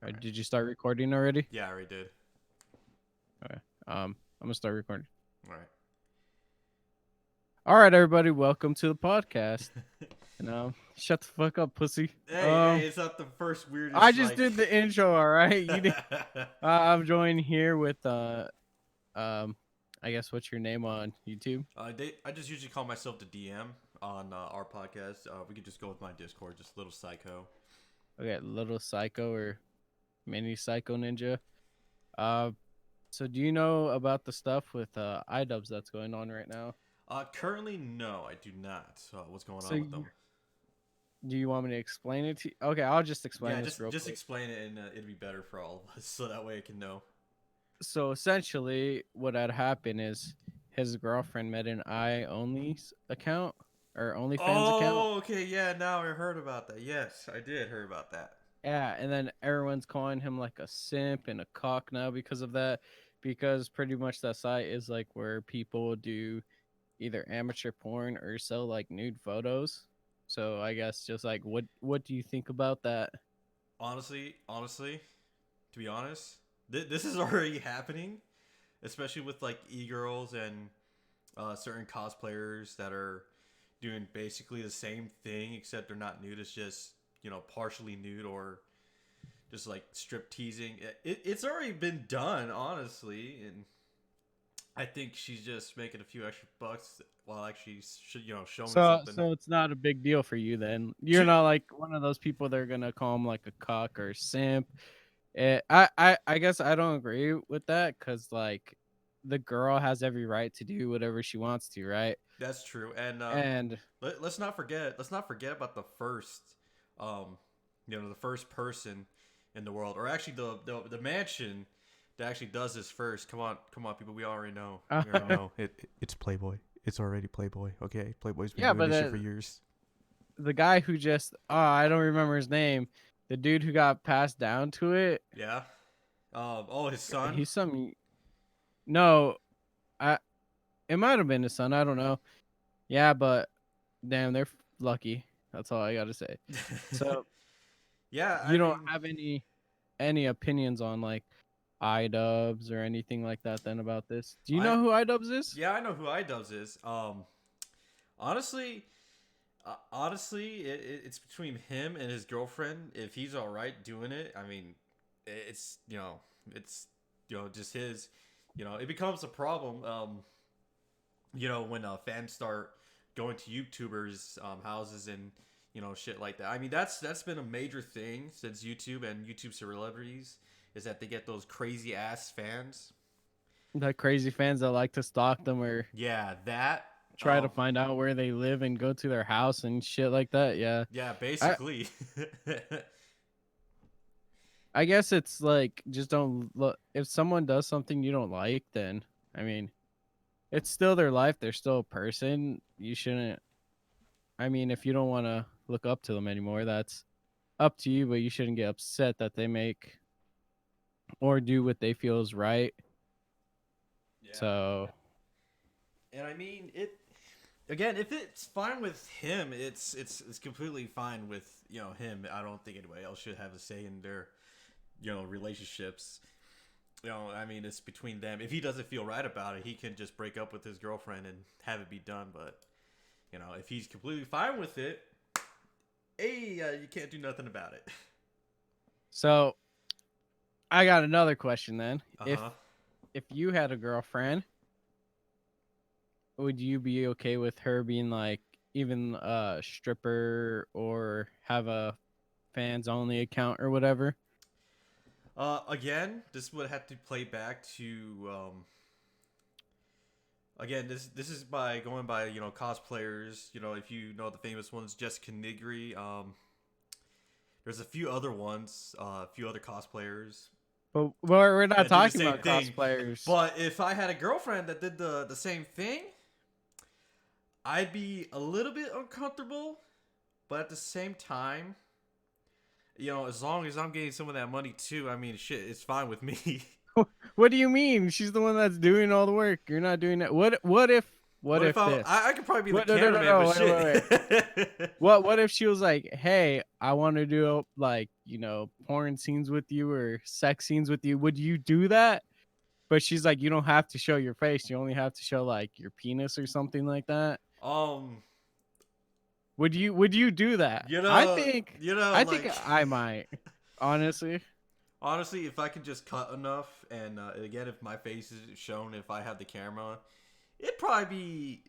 All right. Did you start recording already? Yeah, I already did. Okay. I'm gonna start recording. All right. All right, everybody, welcome to the podcast. Shut the fuck up, pussy. Hey, it's not the first I weirdest just like. did the intro. All right, you did. I'm joined here with um, I guess what's your name on YouTube? I just usually call myself the DM on our podcast. We could just go with my Discord, just little psycho. Okay, Little Psycho or Mini Psycho Ninja. Uh, so do you know about the stuff with iDubbbz that's going on right now? Currently, no, I do not. What's going So on with them? do you want me to explain it to you? Okay, I'll just explain Yeah, this real just quick. explain it, and it'd be better for all of us, so that way I can know. So essentially, what had happened is his girlfriend made an account or OnlyFans account. Oh, okay, yeah. Now I heard about that. Yes, I did hear about that. Yeah, and then everyone's calling him like a simp and a cock now because of that. Because pretty much that site is like where people do either amateur porn or sell like nude photos. So I guess just like what do you think about that? Honestly, to be honest, this is already happening, especially with like e-girls and certain cosplayers that are doing basically the same thing, except they're not nude. It's just partially nude or just like strip teasing. It's already been done, honestly, and I think she's just making a few extra bucks while actually showing So something. so it's not a big deal for you then. You're She, not like one of those people that are gonna call him like a cock or simp. I guess I don't agree with that because like the girl has every right to do whatever she wants to, right? that's true, and And let's not forget about the first, um, the first person in the world, or actually the mansion that actually does this first. Come on, people. We already know. We already know. It's Playboy. It's already Playboy. Okay, Playboy's been yeah, doing but this shit for years. the guy who just I don't remember his name, the dude who got passed down to it, Yeah. Oh, his son. he's some no, I it might have been his son. I don't know. Yeah, but damn, they're lucky. That's all I gotta say. So Yeah, I you don't mean, have any opinions on like iDubbbz or anything like that then about this? Do you I know who iDubbbz is? yeah, I know who iDubbbz is. Honestly, it's between him and his girlfriend. If he's all right doing it, I mean, it's it's just his. It becomes a problem. When fans start going to YouTubers' houses and shit like that. I mean, that's been a major thing since YouTube and YouTube celebrities is that they get those crazy ass fans. The crazy fans that like to stalk them or Yeah, that. try to find out where they live and go to their house and shit like that. Yeah. Yeah, I basically. I guess it's like just don't look if someone does something you don't like, then I mean, it's still their life, they're still a person. You shouldn't I mean, if you don't want to look up to them anymore, that's up to you, but you shouldn't get upset that they make or do what they feel is right. Yeah. So, And I mean it again, if it's fine with him, it's completely fine with, him. I don't think anybody else should have a say in their, relationships. I mean, it's between them. If he doesn't feel right about it, he can just break up with his girlfriend and have it be done. But if he's completely fine with it, hey, you can't do nothing about it. so I got another question then. Uh If huh. if you had a girlfriend, would you be okay with her being like even a stripper or have a fans only account or whatever? Again, this would have to play back to again, this is by going by cosplayers. If you know the famous ones, Jessica Nigri. There's a few other ones, a few other cosplayers But we're not that do the talking same about thing. cosplayers. But if I had a girlfriend that did the same thing, I'd be a little bit uncomfortable. But at the same time, as long as I'm getting some of that money too, I mean, shit, it's fine with me. What do you mean? She's the one that's doing all the work. You're not doing it. What if What if this? I could probably be the What? No, no, no, cameraman, no. but shit. What if she was like, "Hey, I want to do like porn scenes with you or sex scenes with you"? Would you do that? But she's like, "You don't have to show your face. You only have to show like your penis or something like that." um, Would you do that? you I know, think you know, I think like I might. Honestly. honestly, if I could just cut enough, and again, if my face is shown, if I have the camera, it'd probably be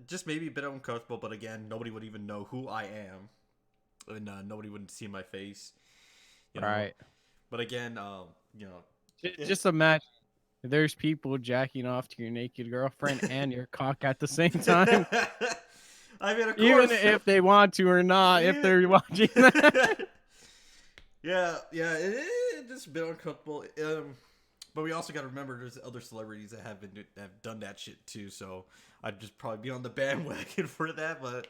just maybe a bit uncomfortable. But again, nobody would even know who I am, and nobody would see my face. You know. Right. But again, you know, Just imagine there's people jacking off to your naked girlfriend and your cock at the same time. I mean, of Even course. if they want to or not, if Yeah. they're watching that. yeah, it's just a bit uncomfortable. But we also got to remember there's other celebrities that have done that shit too. So I'd just probably be on the bandwagon for that. But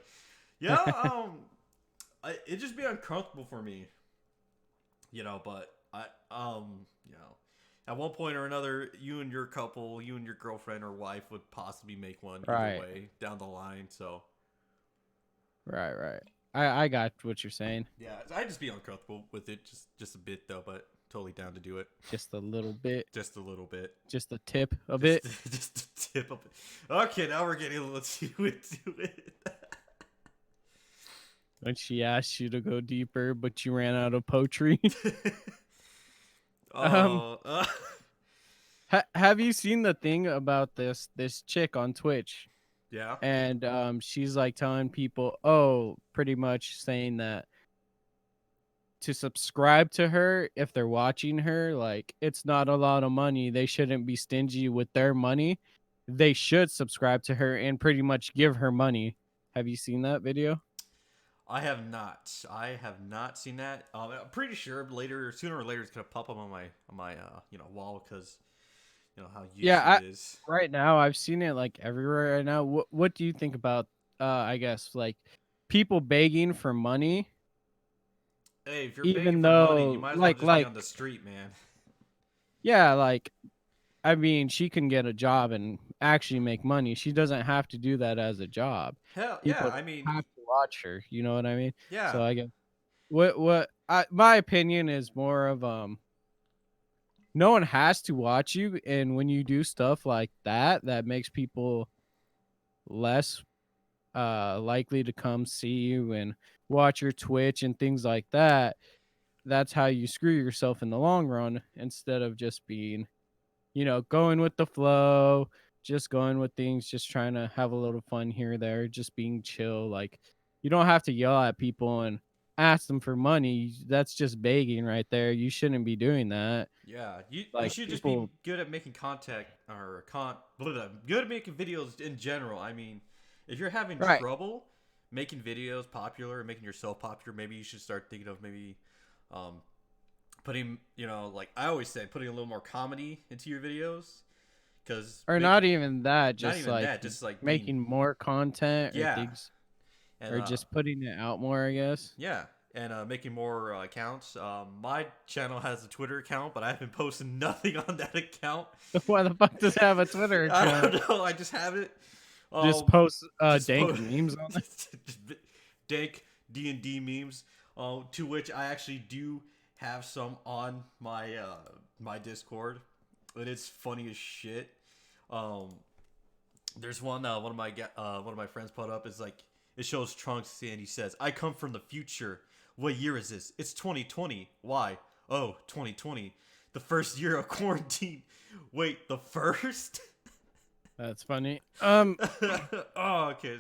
yeah, it'd just be uncomfortable for me, But at one point or another, you and your couple, you and your girlfriend or wife would possibly make one Right. either way down the line. So Right. I got what you're saying. yeah, I'd just be uncomfortable with it, just a bit though, but totally down to do it, Just a little bit. just a little bit, Just a tip of it. just a tip of it. Okay, now we're getting a little too into it. When she asked you to go deeper, but you ran out of poetry. Oh, Have you seen the thing about this chick on Twitch? yeah. And she's like telling people, pretty much saying that to subscribe to her if they're watching her, like it's not a lot of money. They shouldn't be stingy with their money. They should subscribe to her and pretty much give her money. Have you seen that video? I have not. I have not seen that. I'm pretty sure sooner or later, it's gonna pop up on my wall because how YouTube is. Right now I've seen it like everywhere right now. What do you think about I guess like people begging for money? Hey, if you're Even begging for money, you though might as well just be on the street, man. yeah, like I mean, she can get a job and actually make money. She doesn't have to do that as a job. Hell yeah, People I mean, have to watch her. You know what I mean? yeah, So I guess my opinion is more of no one has to watch you, and when you do stuff like that, that makes people less likely to come see you and watch your Twitch and things like that. That's how you screw yourself in the long run instead of just being going with the flow, just going with things, just trying to have a little fun here or there, just being chill. Like, you don't have to yell at people and ask them for money. That's just begging right there. You shouldn't be doing that. yeah. You Like, should just people, be good at making contact or good at making videos in general. I mean, if you're having right. trouble making videos popular, making yourself popular, maybe you should start thinking of maybe putting like I always say, putting a little more comedy into your videos, because Or not even that, not just even like that, just like making more content or yeah, things, and or just putting it out more, I guess. yeah, and making more accounts. My channel has a Twitter account, but I've been posting nothing on that account. Why the fuck does it have a Twitter account? I don't know. I just have it. Just post just dank memes on it. just dank D&D memes. To which I actually do have some on my my Discord. It is funny as shit. There's one of my friends put up, is like, it shows Trunks and he says, "I come from the future. What year is this? It's 2020. Why? Oh, 2020. The first year of quarantine. Wait, the first?" That's funny. Oh, okay,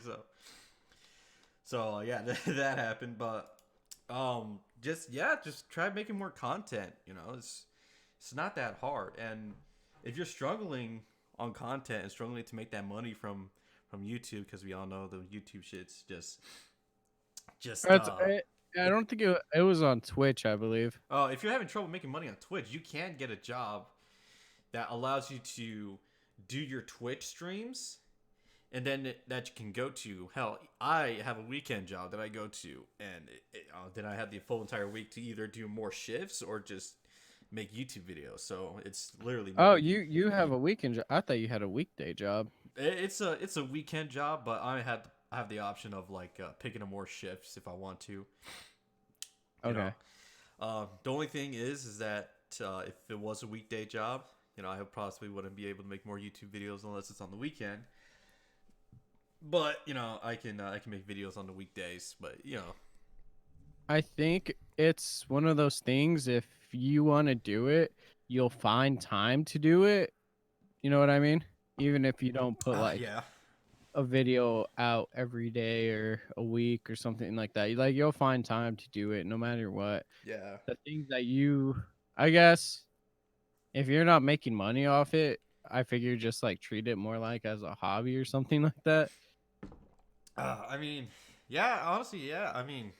so yeah, that happened, but just try making more content. It's not that hard, and if you're struggling on content and struggling to make that money from YouTube, because we all know the YouTube shit's just I don't think it was on Twitch, I believe. oh, if you're having trouble making money on Twitch, you can get a job that allows you to do your Twitch streams, and then that you can go to. Hell, I have a weekend job that I go to, and then I have the full entire week to either do more shifts or just make YouTube videos. So it's literally. Oh, you have a weekend job. I thought you had a weekday job. It's a weekend job, but I have the option of like picking up more shifts if I want to. You know, Okay. the only thing is that if it was a weekday job, I possibly wouldn't be able to make more YouTube videos unless it's on the weekend. But I can make videos on the weekdays. But I think it's one of those things. If you want to do it, you'll find time to do it. You know what I mean? Even if you don't put like yeah, a video out every day or a week or something like that. Like you'll find time to do it no matter what. yeah, The things that I guess, if you're not making money off it, I figure just like treat it more like as a hobby or something like that. I mean, yeah, honestly, yeah. I mean,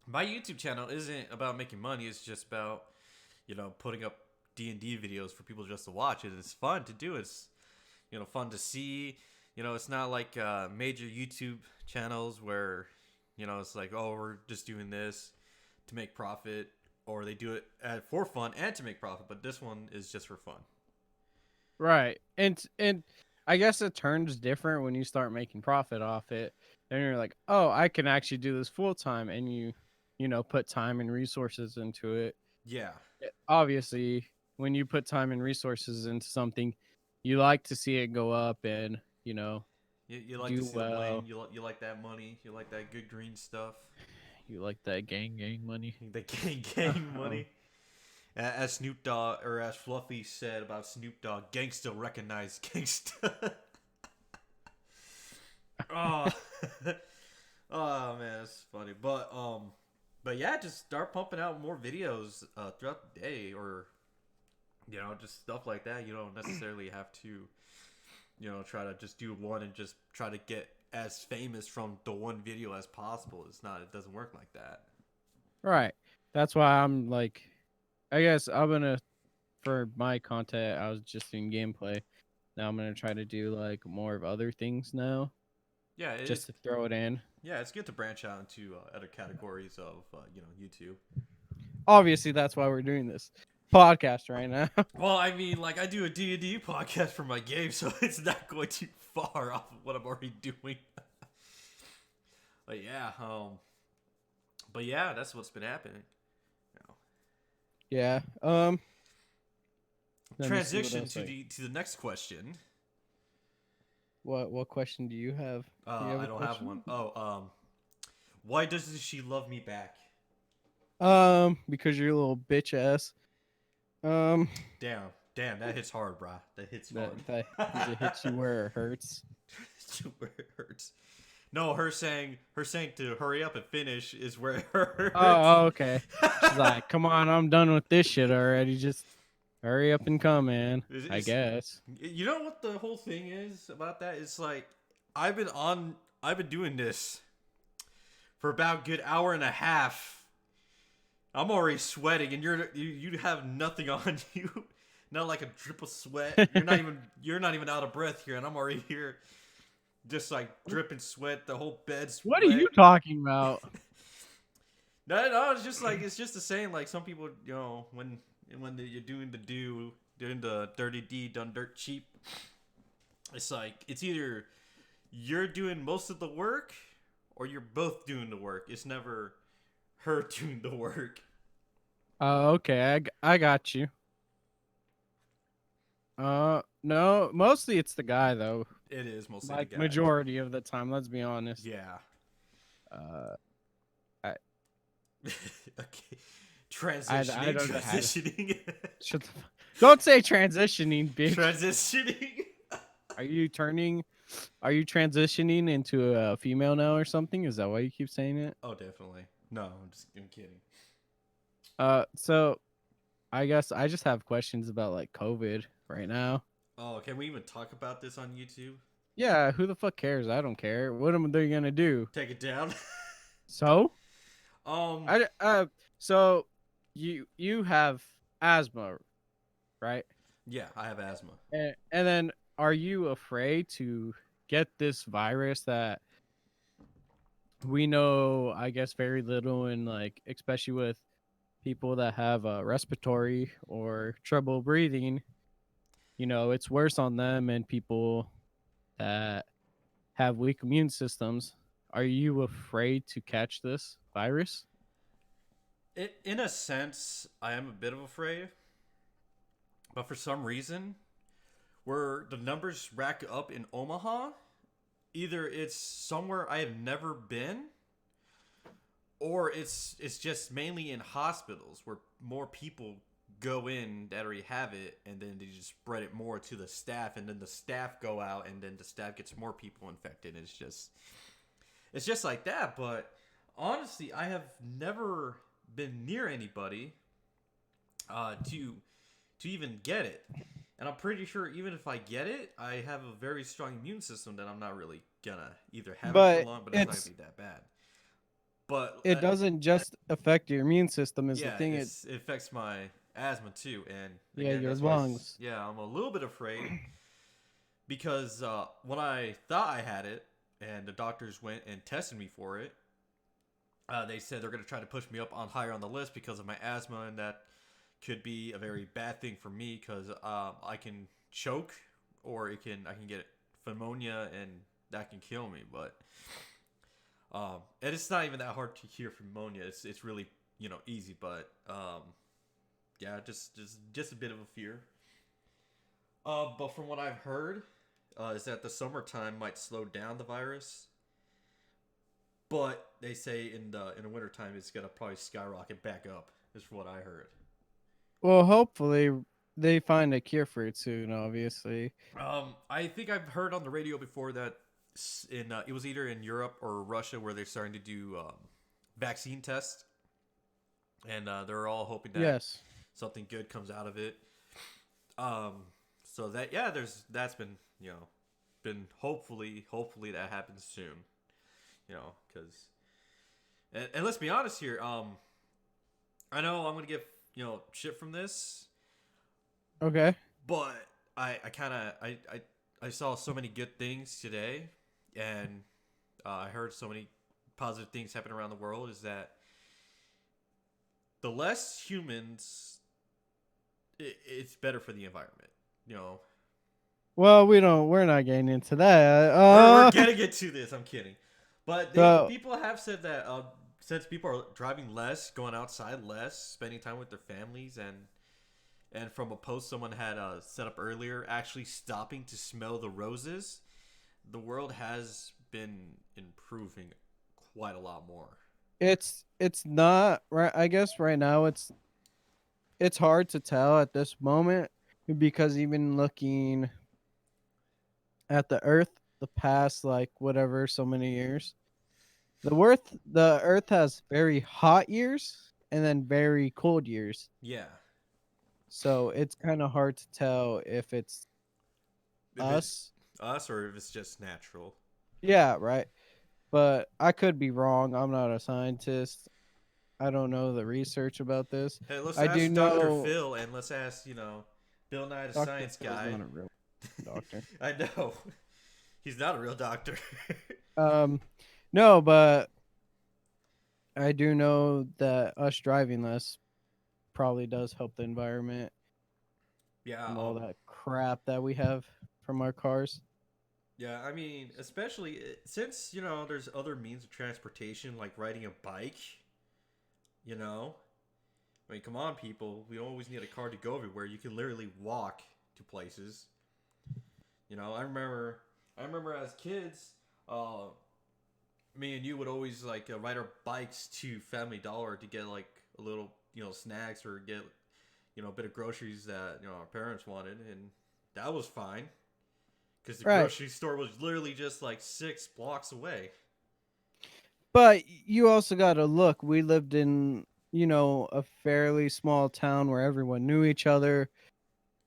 my YouTube channel isn't about making money. It's just about putting up D&D videos for people just to watch it. It's fun to do. It's fun to see. It's not like major YouTube channels where it's like, oh, we're just doing this to make profit, or they do it for fun and to make profit. But this one is just for fun. Right. And I guess it turns different when you start making profit off it. Then you're like, "Oh, I can actually do this full time," and put time and resources into it. Yeah, Obviously, when you put time and resources into something, you like to see it go up and, you like to do see the bling. well. You like that money. You like that good green stuff. You like that gang money. The gang Um, money. As Snoop Dogg, or as Fluffy said about Snoop Dogg, gangsta recognize gangsta. Oh, oh man, it's funny. But yeah, just start pumping out more videos throughout the day, or just stuff like that. You don't necessarily have to, try to just do one and just try to get as famous from the one video as possible. It's not. It doesn't work like that. right. That's why I'm like, I guess I'm gonna for my content. I was just doing gameplay. Now I'm gonna try to do like more of other things now, Yeah, just to throw it in. it's good to branch out into other categories of YouTube. Obviously, that's why we're doing this podcast right now. Well, I mean, like I do a D&D podcast for my game, so it's not going too far off of what I'm already doing. but yeah, um, but yeah, that's what's been happening. Yeah. Let me see what Transition else. to the next question. What question do you have? Do you have I a don't have question? one. Oh, why doesn't she love me back? Because you're a little bitch ass. Um, Damn, damn, that hits hard, brah. That hits that hard. that does it hit you where it hurts? Where it hurts. No, her saying to hurry up and finish is where it hurts. Oh, okay. She's like, come on, I'm done with this shit already. Just hurry up and come, man. I It's, guess. you know what the whole thing is about that? It's like I've been doing this for about a good hour and a half. I'm already sweating, and you have nothing on you, not like a drip of sweat. You're not even out of breath here, and I'm already here, just like dripping sweat. The whole bed's What are wet. you talking about? No, it's just the same. Like some people, when you're doing the dirty deed done dirt cheap. It's like it's either you're doing most of the work or you're both doing the work. It's never her doing the work. Oh, okay. I got you. No, mostly it's the guy though. It is mostly the Like guy. majority of the time, let's be honest. Yeah. Uh, I Okay. I Transitioning. don't know how to Transitioning. shut the, don't say transitioning, bitch. Transitioning. Are you transitioning into a female now or something? Is that why you keep saying it? Oh, definitely. No, I'm kidding. So I guess I just have questions about like COVID right now. Oh, can we even talk about this on YouTube? Yeah, who the fuck cares? I don't care. What am they gonna do? Take it down. So um. so you have asthma, right? Yeah, I have asthma. And then are you afraid to get this virus that we know, I guess, very little, and like especially with people that have respiratory or trouble breathing, it's worse on them, and people that have weak immune systems. Are you afraid to catch this virus? In a sense, I am a bit of afraid, but for some reason, where the numbers rack up in Omaha, either it's somewhere I have never been, or it's just mainly in hospitals where more people go in that already have it, and then they just spread it more to the staff, and then the staff go out, and then the staff gets more people infected. It's just like that. But honestly, I have never been near anybody to even get it. And I'm pretty sure even if I get it, I have a very strong immune system that I'm not really gonna either have it for But long, but it's not gonna be that bad. But it doesn't just affect your immune system is the yeah, thing. it affects my asthma too. And Yeah, again, your that's why lungs. yeah, I'm a little bit afraid because when I thought I had it and the doctors went and tested me for it, they said they're gonna try to push me up on higher on the list because of my asthma, and that could be a very bad thing for me because I can choke or I can get pneumonia and that can kill me. But and it's not even that hard to cure pneumonia. It's really easy. But yeah, just a bit of a fear. But from what I've heard, is that the summertime might slow down the virus. But they say in the wintertime it's gonna probably skyrocket back up. Is what I heard. Well, hopefully they find a cure for it soon. Obviously, I think I've heard on the radio before that in it was either in Europe or Russia where they're starting to do vaccine tests, and they're all hoping that yes. something good comes out of it. Um, so that yeah, that's been been hopefully that happens soon. Because and let's be honest here. I know I'm gonna get shit from this, Okay. but I kind of I saw so many good things today, and I heard so many positive things happen around the world. Is that the less humans, it's better for the environment. You know, Well, we don't. We're not getting into that. we're getting into this. I'm kidding, but So people have said that since people are driving less, going outside less, spending time with their families, and from a post someone had set up earlier, actually stopping to smell the roses, the world has been improving quite a lot more. it's not right. I guess right now it's hard to tell at this moment because even looking at the Earth, the past like whatever so many years, the Earth has very hot years and then very cold years. Yeah, So it's kind of hard to tell if it's if it's us. us or if it's just natural. Yeah, right. But I could be wrong. I'm not a scientist. I don't know the research about this. Hey, let's I do ask Dr. know Phil and let's ask Bill Nye the Dr. Science Phil's Guy. not a real doctor. I know he's not a real doctor. Um, no, but I do know that us driving less probably does help the environment yeah, from all that crap that we have from our cars. yeah. I mean, especially since there's other means of transportation like riding a bike. You know, I mean, come on, people. We always need a car to go everywhere. You can literally walk to places. I remember as kids, me and you would always like ride our bikes to Family Dollar to get like a little, snacks or get, a bit of groceries that our parents wanted, and that was fine because the Right. grocery store was literally just like 6 blocks away. But you also got to look, we lived in, a fairly small town where everyone knew each other.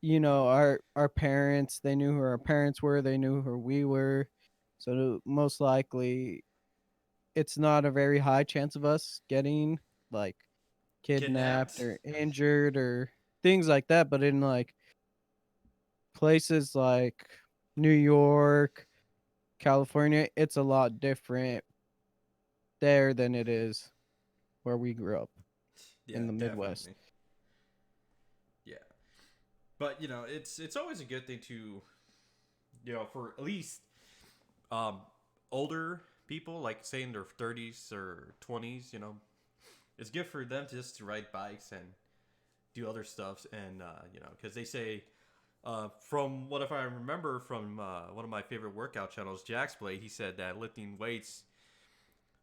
Our parents, they knew who our parents were, they knew who we were. So most likely it's not a very high chance of us getting like kidnapped Kidnapped. or injured or things like that, but in like places like New York, California, it's a lot different there than it is where we grew up Yeah, in the Midwest. definitely. Yeah. But it's always a good thing to for at least um, older people, like say in their 30s or 20s, it's good for them to just to ride bikes and do other stuff, and because they say, from what if I remember from one of my favorite workout channels, Jack's Blade, he said that lifting weights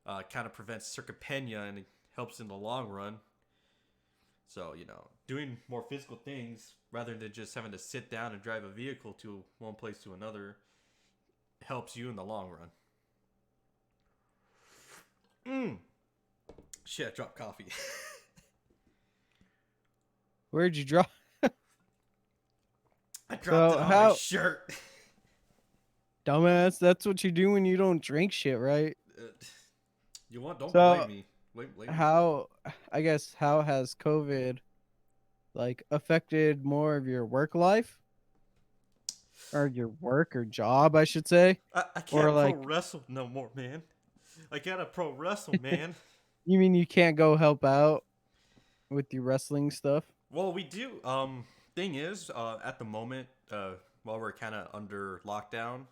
kind of prevents sarcopenia and it helps in the long run. So, doing more physical things rather than just having to sit down and drive a vehicle to one place to another helps you in the long run. Mm. Shit, I dropped coffee. Where'd you drop? I dropped So it on my how, shirt. dumbass? That's what you do when you don't drink shit, right? Uh, you want? Don't blame So me. Blame me. how, I guess, how has COVID like affected more of your work life or your work or job, I should say, I or can't pro like, wrestle no more, man. I gotta pro wrestle, man. you mean you can't go help out with your wrestling stuff? Well, we do. Thing is, at the moment, while we're kind of under lockdown,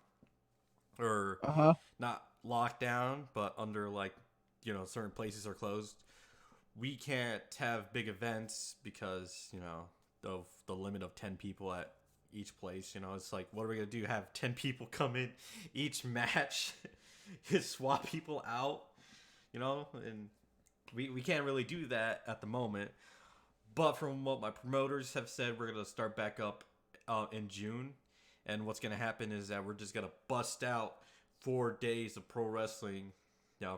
or Uh huh. not lockdown, but under like, certain places are closed. We can't have big events because of the limit of 10 people at each place. It's like, what are we gonna do? Have 10 people come in each match, swap people out, and we can't really do that at the moment. But from what my promoters have said, we're gonna start back up in June, and what's gonna happen is that we're just gonna bust out 4 days of pro wrestling,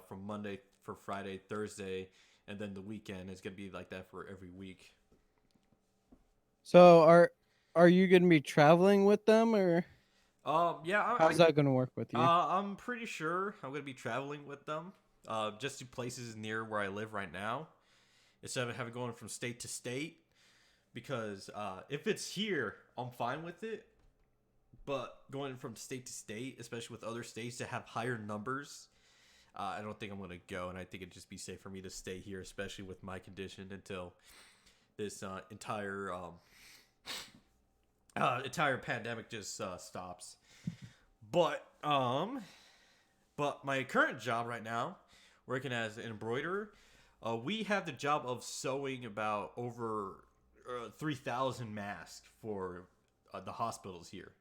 from Monday for Friday, Thursday, and then the weekend is gonna be like that for every week. So are you gonna be traveling with them, or Yeah, how's that gonna work with you? I'm pretty sure I'm gonna be traveling with them, just to places near where I live right now, instead of having going from state to state. Because if it's here, I'm fine with it. But going from state to state, especially with other states that have higher numbers, I don't think I'm gonna go, and I think it'd just be safe for me to stay here, especially with my condition, until this entire pandemic just stops. But my current job right now, working as an embroiderer, we have the job of sewing about over 3,000 masks for the hospitals here.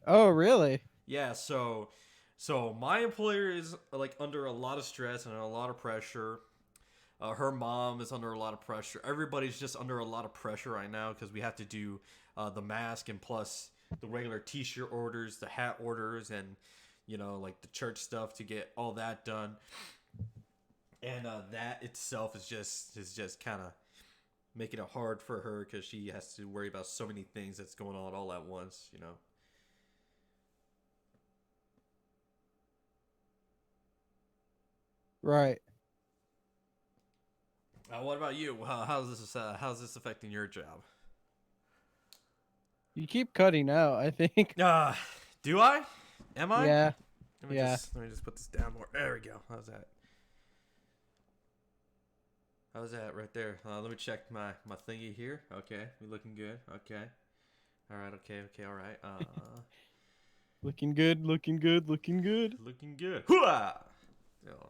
Oh, really? Yeah, so my employer is like under a lot of stress and a lot of pressure. Her mom is under a lot of pressure. Everybody's just under a lot of pressure right now because we have to do the mask and plus the regular T-shirt orders, the hat orders, and like the church stuff to get all that done. And that itself is just kind of making it hard for her because she has to worry about so many things that's going on all at once. Right. What about you? How's this affecting your job? You keep cutting out, I think. Uh, do I? Am I? Yeah. Let me Yeah. just let me just put this down more. There we go. How's that? How's that right there? Let me check my thingy here. Okay, we looking good. Okay. All right. Okay. Okay. All right. Looking good, looking good, looking good. Looking good. Hooah! Oh,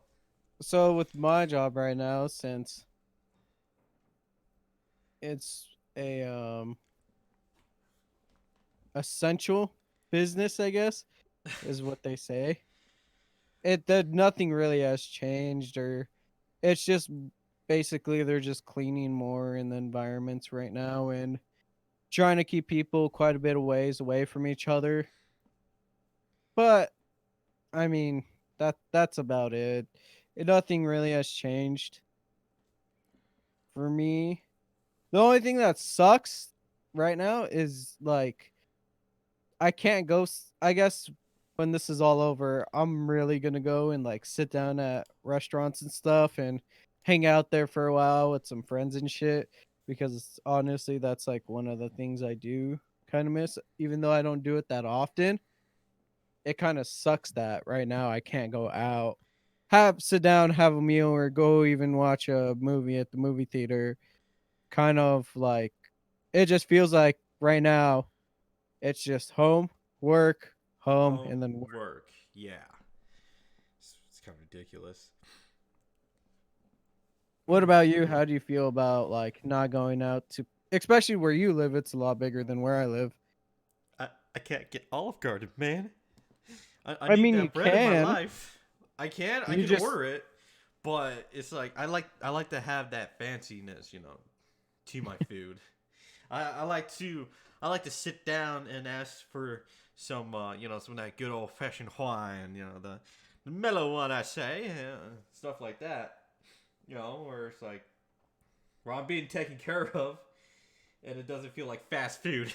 So with my job right now, since it's a essential business, I guess, is what they say. It that nothing really has changed, or it's just basically they're just cleaning more in the environments right now and trying to keep people quite a bit of ways away from each other. But I mean, that's about it. Nothing really has changed for me. The only thing that sucks right now is like I can't go. I guess when this is all over, I'm really gonna go and like sit down at restaurants and stuff and hang out there for a while with some friends and shit. Because honestly, that's like one of the things I do kind of miss, even though I don't do it that often. It kind of sucks that right now I can't go out, have sit down, have a meal, or go even watch a movie at the movie theater. Kind of like it just feels like right now it's just home, work, home, home and then work. work. yeah, it's kind of ridiculous. What about you? How do you feel about like not going out to, especially where you live? It's a lot bigger than where I live. I can't get Olive Garden, man. I I need mean, you that bread in my can. life. I You can just order it, but it's like I like to have that fanciness, you know, to my food. I like to sit down and ask for some you know, some of that good old fashioned wine, you know, the mellow one I say, stuff like that. You know, where it's like where I'm being taken care of and it doesn't feel like fast food.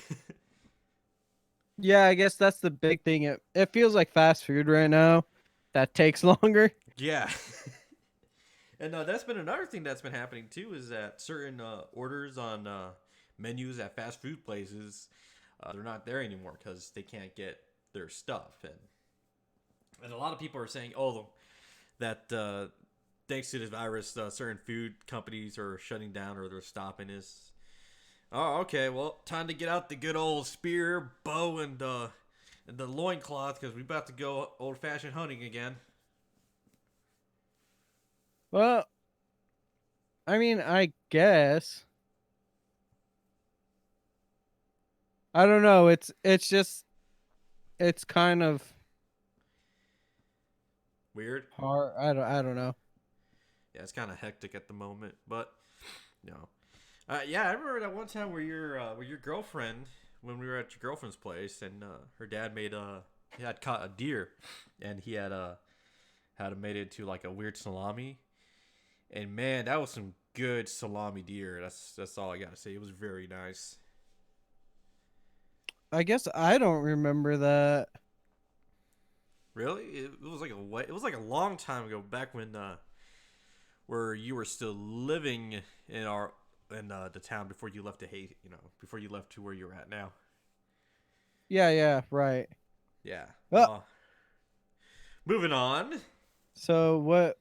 yeah, I guess that's the big thing. It feels like fast food right now. That takes longer. Yeah. And that's been another thing that's been happening too is that certain orders on menus at fast food places they're not there anymore because they can't get their stuff and a lot of people are saying oh that thanks to this virus certain food companies are shutting down or they're stopping this. Oh, okay. Well, time to get out the good old spear, bow, and the loincloth because we're about to go old fashioned hunting again. Well, I mean, I guess I don't know. It's just it's kind of Weird. hard. I don't know. Yeah, it's kind of hectic at the moment, but you know. Yeah, I remember that one time where your girlfriend when we were at your girlfriend's place and her dad made he had caught a deer and he had made it into like a weird salami and man that was some good salami deer. That's all I gotta say. It was very nice. I guess I don't remember that. Really, it was like it was like a long time ago back when where you were still living in our in the town before you left to hate you know before you left to where you're at now. Yeah, yeah, right. Yeah. Well, Moving on. so what?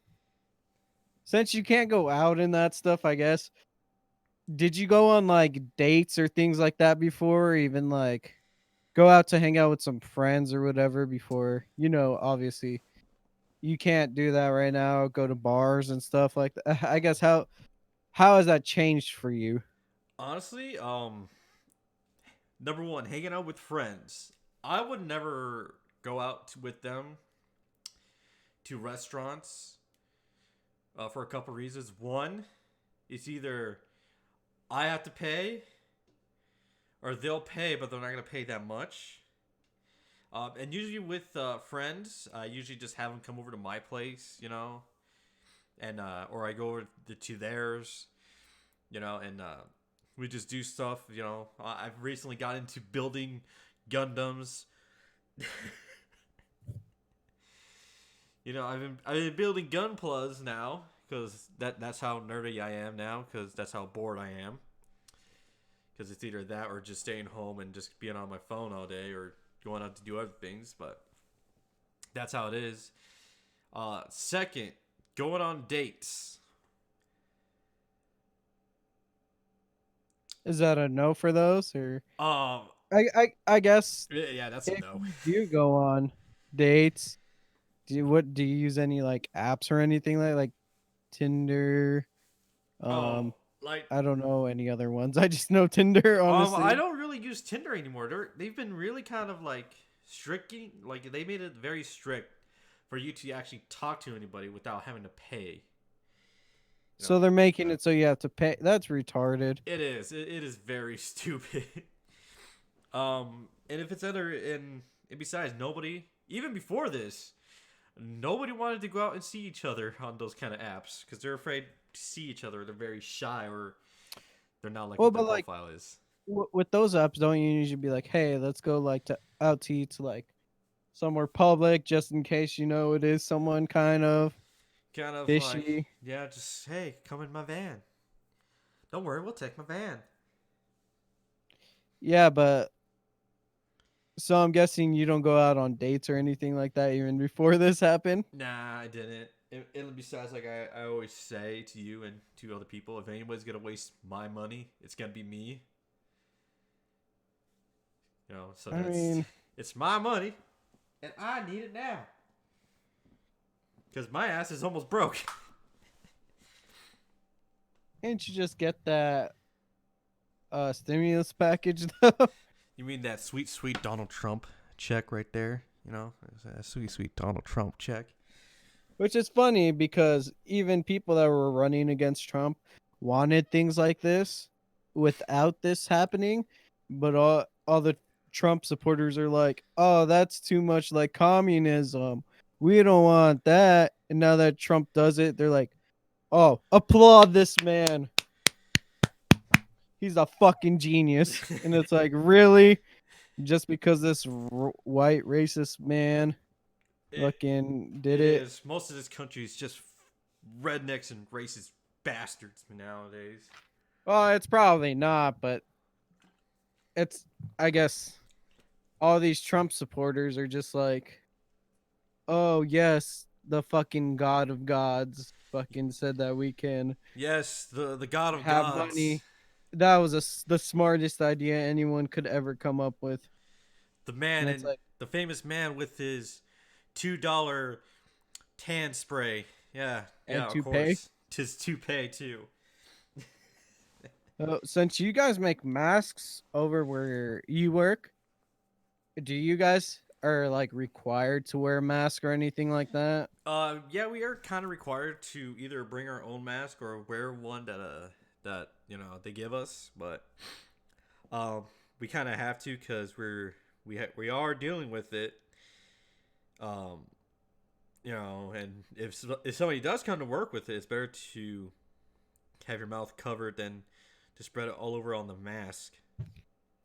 Since you can't go out and that stuff, I guess. Did you go on like dates or things like that before, or even like go out to hang out with some friends or whatever before? Obviously you can't do that right now. Go to bars and stuff like that. I guess how has that changed for you? Honestly, number one, hanging out with friends. I would never go out with them to restaurants for a couple reasons. One, it's either I have to pay or they'll pay, but they're not gonna pay that much. And usually with friends, I usually just have them come over to my place, you know, and or I go over to theirs, you know, and we just do stuff. You know, I've recently got into building Gundams. You know, I've been building Gunplas now because that's how nerdy I am now because that's how bored I am. Because it's either that or just staying home and just being on my phone all day or going out to do other things. But that's how it is. Second, going on dates. Is that a no for those, or Um, I guess yeah, that's a if no. you do go on dates, do you use any like apps or anything like Tinder? Oh, Um, like I don't know any other ones. I just know Tinder, I honestly. don't really use Tinder anymore. They've been really kind of like strict, like they made it very strict for you to actually talk to anybody without having to pay. You know, So they're making it so you have to pay. That's retarded. it is. It is very stupid. And if it's other and besides, nobody even before this, nobody wanted to go out and see each other on those kind of apps because they're afraid to see each other. They're very shy or they're not like Well, what their but like profile is. with those apps, don't you usually be like, hey, let's go like to out to eat to like somewhere public, just in case it is someone kind of Kind of like, fishy. yeah, just hey, come in my van. Don't worry, we'll take my van. Yeah, but so I'm guessing you don't go out on dates or anything like that even before this happened. Nah, I didn't. And besides, like I always say to you and to other people, if anybody's gonna waste my money, it's gonna be me. You know, so I that's mean, it's my money, and I need it now. Because my ass is almost broke. Can't you just get that stimulus package though? You mean that sweet, sweet Donald Trump check right there? You know, it's a sweet, sweet Donald Trump check. Which is funny because even people that were running against Trump wanted things like this without this happening, but all the Trump supporters are like, "Oh, that's too much like communism. We don't want that." And now that Trump does it, they're like, "Oh, applaud this man. He's a fucking genius." And it's like, "Really? Just because this white racist man It, fucking did it it?" is. Most of this country is just rednecks and racist bastards nowadays. Well, it's probably not, but it's, I guess, all these Trump supporters are just like, "Oh, yes, the fucking God of gods fucking said that we can Yes, the god of have gods. money." That was the smartest idea anyone could ever come up with. The man And it's and like, the famous man with his $2 tan spray. Yeah, and yeah, of to pay. course. Tis toupee too. Since you guys make masks over where you work, do you guys are like required to wear a mask or anything like that? Yeah, we are kind of required to either bring our own mask or wear one that they give us, but we kind of have to because we are dealing with it. Um, and if somebody does come to work with it, it's better to have your mouth covered than to spread it all over on the mask.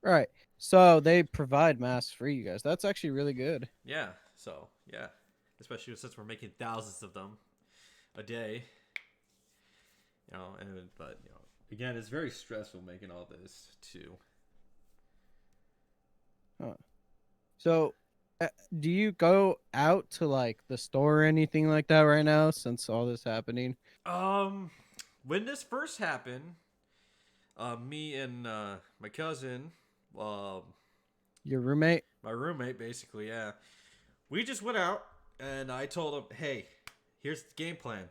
Right. So they provide masks for you guys. That's actually really good. Yeah, so yeah, especially since we're making thousands of them a day. But again, it's very stressful making all this too. Huh. So, do you go out to like the store or anything like that right now since all this happening? Um, when this first happened, me and my cousin, um, Your roommate? my roommate, basically, yeah, we just went out, and I told him, "Hey, here's the game plan.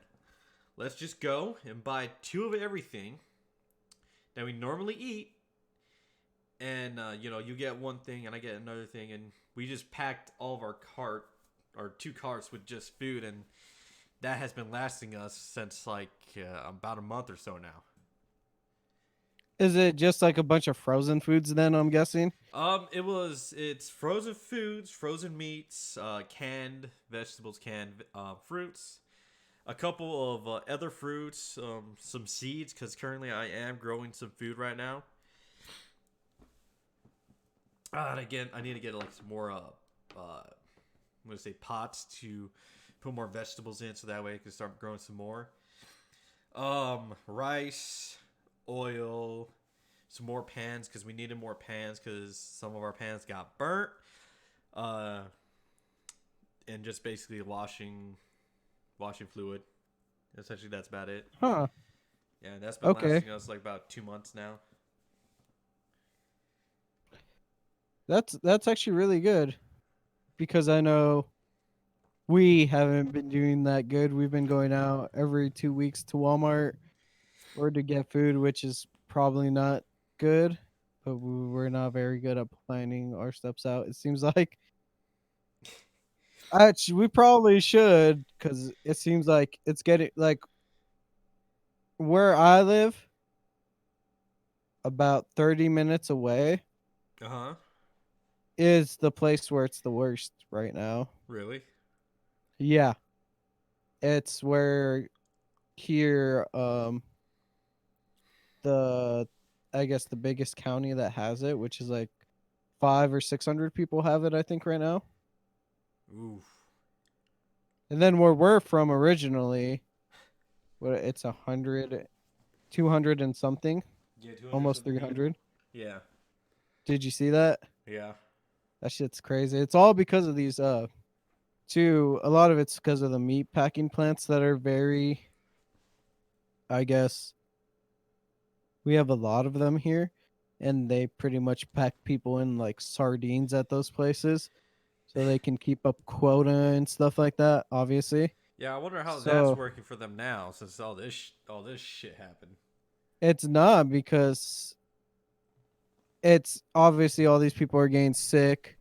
Let's just go and buy two of everything that we normally eat, and you get one thing and I get another thing, and we just packed all of our two carts with just food, and that has been lasting us since like about a month or so now. Is it just like a bunch of frozen foods then, I'm guessing? It's frozen foods, frozen meats, canned vegetables, canned fruits, a couple of other fruits, some seeds, because currently I am growing some food right now. And again, I need to get like some more I'm gonna say pots to put more vegetables in, so that way I can start growing some more. Rice, oil, some more pans because we needed more pans because some of our pans got burnt. Uh, and just basically washing fluid. Essentially, that's about it. Huh. Yeah, and that's been Okay. lasting us like about 2 months now. That's actually really good because I know we haven't been doing that good. We've been going out every 2 weeks to Walmart or to get food, which is probably not good, but we're not very good at planning our steps out. It seems like actually we probably should because it seems like it's getting like where I live, about 30 minutes away, Uh huh. is the place where it's the worst right now. Really? Yeah, it's where here the I guess the biggest county that has it, which is like 500 or 600 people have it, I think, right now. Oof. And then where we're from originally, what it's 100, 200 and something, Yeah, 200 almost something people. 300. Yeah. Did you see that? Yeah. That shit's crazy. It's all because of these too. A lot of it's because of the meat packing plants that are very, I guess, we have a lot of them here, and they pretty much pack people in like sardines at those places so they can keep up quota and stuff like that, obviously. Yeah, I wonder how that's So working for them now since all this shit happened. it's not because it's obviously all these people are getting sick.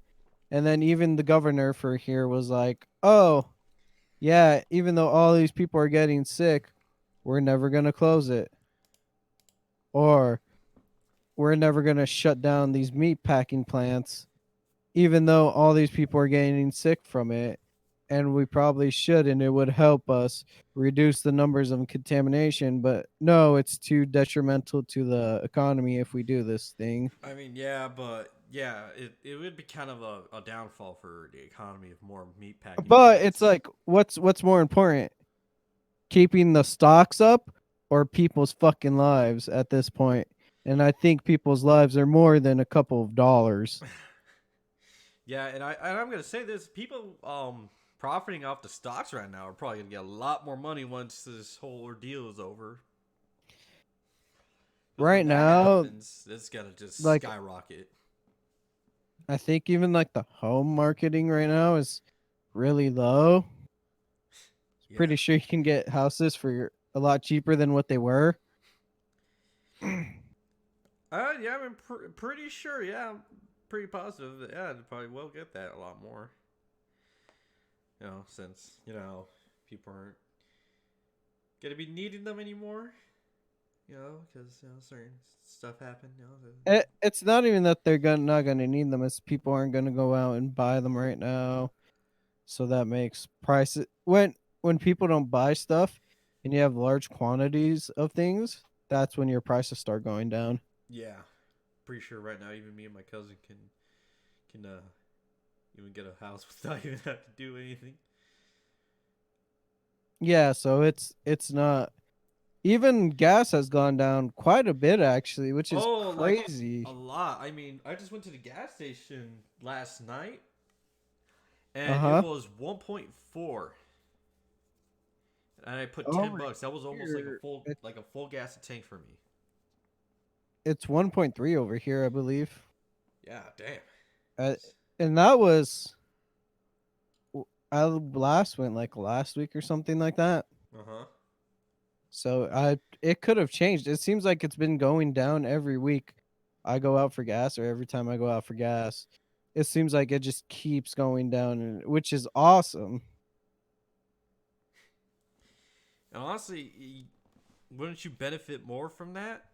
And then even the governor for here was like, oh, yeah, even though all these people are getting sick, we're never going to close it. Or we're never going to shut down these meat packing plants, even though all these people are getting sick from it. And we probably should, and it would help us reduce the numbers of contamination. But no, it's too detrimental to the economy if we do this thing. I mean, yeah, but yeah, it would be kind of a downfall for the economy of more meat packing But it's plants. like, what's more important? Keeping the stocks up or people's fucking lives at this point. And I think people's lives are more than a couple of dollars. Yeah, I'm gonna say this: people profiting off the stocks right now are probably gonna get a lot more money once this whole ordeal is over. Because when Right that now, happens, it's gonna just like skyrocket. I think even like the home marketing right now is really low. Yeah. Pretty sure you can get houses for a lot cheaper than what they were. Yeah, I'm pretty sure. Yeah, I'm pretty positive. That, yeah, they probably will get that a lot more. Since people aren't gonna be needing them anymore. Because certain stuff happened. It's not even that they're gonna not gonna need them. It's people aren't gonna go out and buy them right now. So that makes prices when people don't buy stuff and you have large quantities of things, that's when your prices start going down. Yeah, pretty sure right now even me and my cousin can even get a house without even have to do anything. Yeah, so it's not even gas has gone down quite a bit actually, which is Oh, like a crazy. lot. I mean, I just went to the gas station last night and it Uh-huh. was 1.4, and I put Over $10. That was almost here like a full gas tank for me. it's 1.3 over here, I believe. Yeah, damn. Uh, and that was I last went like last week or something like that. Uh huh. So I it could have changed. It seems like it's been going down every week. I go out for gas, or every time I go out for gas, it seems like it just keeps going down, which is awesome. And honestly, wouldn't you benefit more from that?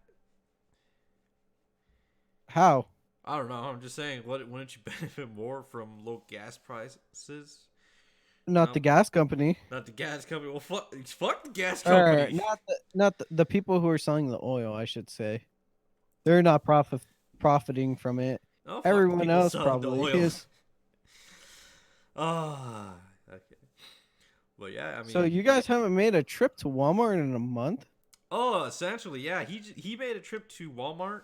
How? I don't know. I'm just saying, wouldn't you benefit more from low gas prices? You Not the know, gas company, not the gas company. Well, fuck the gas or company. not the people who are selling the oil. I should say they're not profiting from it. Oh, fuck the Everyone people else selling the probably oil. is. Ah, okay. But yeah, I So mean, you guys haven't made a trip to Walmart in a month? essentially, yeah. He made a trip to Walmart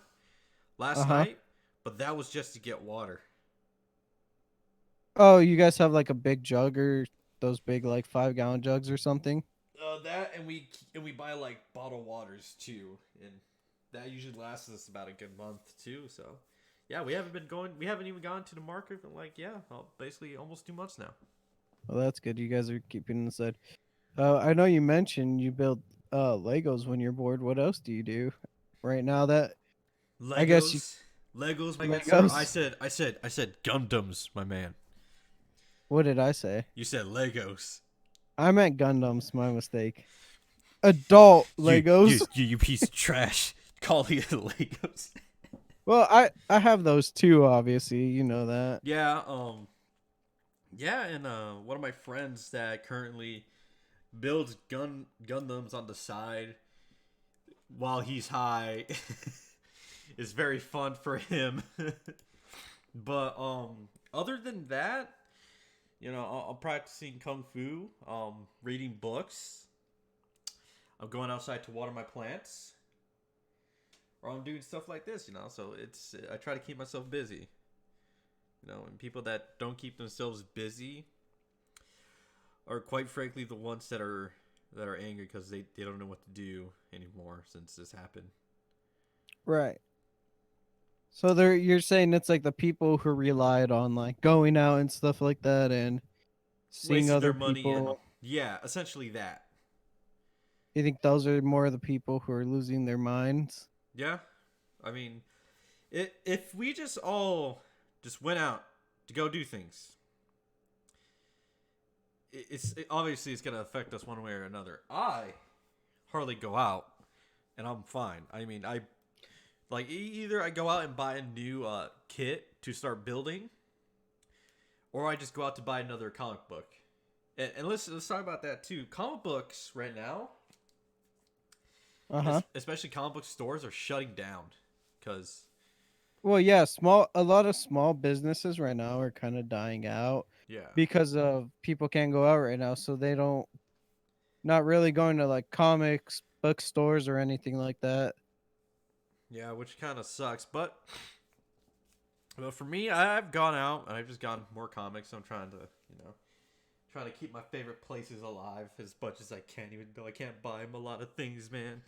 Uh last huh. night, but that was just to get water. Oh, you guys have like a big jug or those big like 5 gallon jugs or something? That and we buy like bottled waters too, and that usually lasts us about a good month too. So, yeah, we haven't even gone to the market for like basically almost 2 months now. Well, that's good. You guys are keeping inside. I know you mentioned you build Legos when you're bored. What else do you do right now? That I guess you Legos, my good sir. Legos. I said Gundams, my man. What did I say? You said Legos. I meant Gundams. My mistake. Adult Legos. You piece of trash. Calling it Legos. Well, I have those too. Obviously, you know that. Yeah, yeah, and one of my friends that currently builds Gundams on the side while he's high is very fun for him. But other than that, I'm practicing kung fu, reading books. I'm going outside to water my plants, or I'm doing stuff like this. So it's I try to keep myself busy. And people that don't keep themselves busy are quite frankly the ones that are angry because they don't know what to do anymore since this happened. Right. So you're saying it's like the people who relied on like going out and stuff like that and seeing Wasting their other money and people. Yeah, essentially that. You think those are more of the people who are losing their minds? Yeah, I mean, if we just all just went out to go do things, obviously it's gonna affect us one way or another. I hardly go out, and I'm fine. I mean, I like either I go out and buy a new kit to start building, or I just go out to buy another comic book. And let's talk about that too. Comic books right now, Uh-huh. especially comic book stores, are shutting down because Well, yeah, a lot of small businesses right now are kind of dying out yeah, because of people can't go out right now, so they don't not really going to like comics, bookstores or anything like that. yeah, which kind of sucks. But for me, I've gone out and I've just gotten more comics. I'm trying to trying to keep my favorite places alive as much as I can, even though I can't buy them a lot of things, man.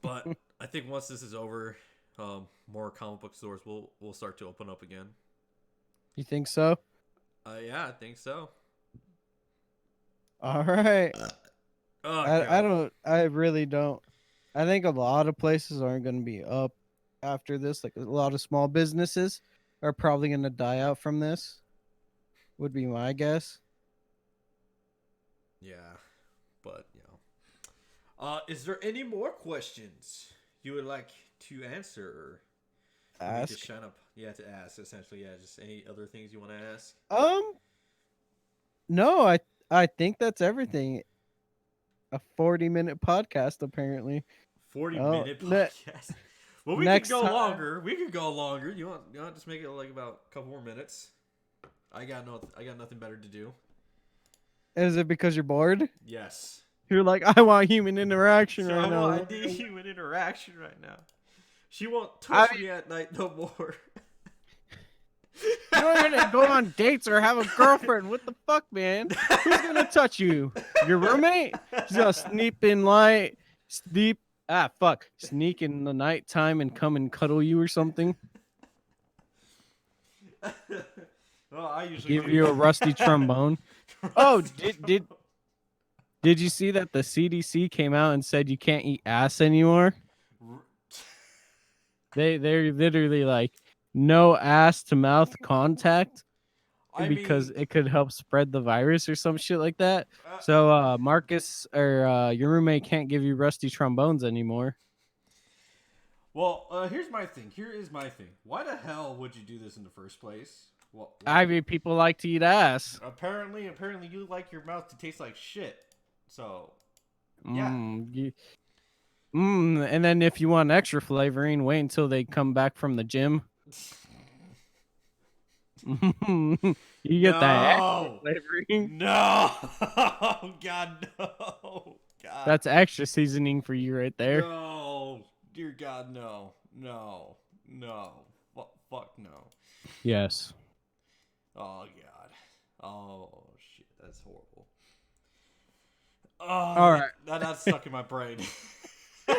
But I think once this is over, more comic book stores will start to open up again. You think so? Yeah, I think so. All right. Oh I god. don't I really don't. I think a lot of places aren't going to be up after this. Like a lot of small businesses are probably going to die out from this. Would be my guess. Yeah, but is there any more questions you would like to answer, or for me to Ask. shine up? Yeah, to ask essentially. Yeah, just any other things you want to ask. Um no, I think that's everything. A 40-minute podcast apparently. 40 Oh, minute podcast. Well, we could next go time. longer. We could go longer. You want to just make it like about a couple more minutes? I got nothing better to do. Is it because you're bored? Yes. You're like, I want human interaction So right now. I need human interaction right now. She won't I touch me at night no more. You don't even go on dates or have a girlfriend. What the fuck, man? Who's gonna touch you? Your roommate? She's gonna sneak in the nighttime and come and cuddle you or something. Well, I usually Give do you a that. rusty trombone. Oh, Rusty did you see that the CDC came out and said you can't eat ass anymore? trombone. They're literally like no ass to mouth contact I because mean, it could help spread the virus or some shit like that. uh, So Marcus or your roommate can't give you rusty trombones anymore. well, here's my thing. Here is my thing. Why the hell would you do this in the first place? Well, I mean, people like to eat ass. apparently you like your mouth to taste like shit. So, yeah. And then if you want extra flavoring, wait until they come back from the gym. You get that extra No. flavoring. No. God, no. God. That's extra seasoning for you right there. No. Dear God, no. No. No. Fuck no. Yes. Oh God. Oh shit. That's horrible. Oh, All right. that's stuck in my brain. All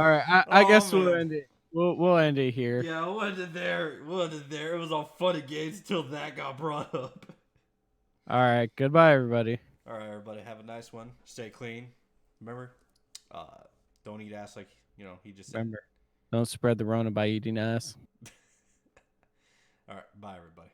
right. I Oh, guess we'll man. end it. We'll end it here. Yeah, what did there? What did there? It was all fun and games until that got brought up. All right. Goodbye, everybody. All right, everybody, have a nice one. Stay clean. Remember, uh, don't eat ass like he just said. Remember, don't spread the Rona by eating ass. All right, bye, everybody.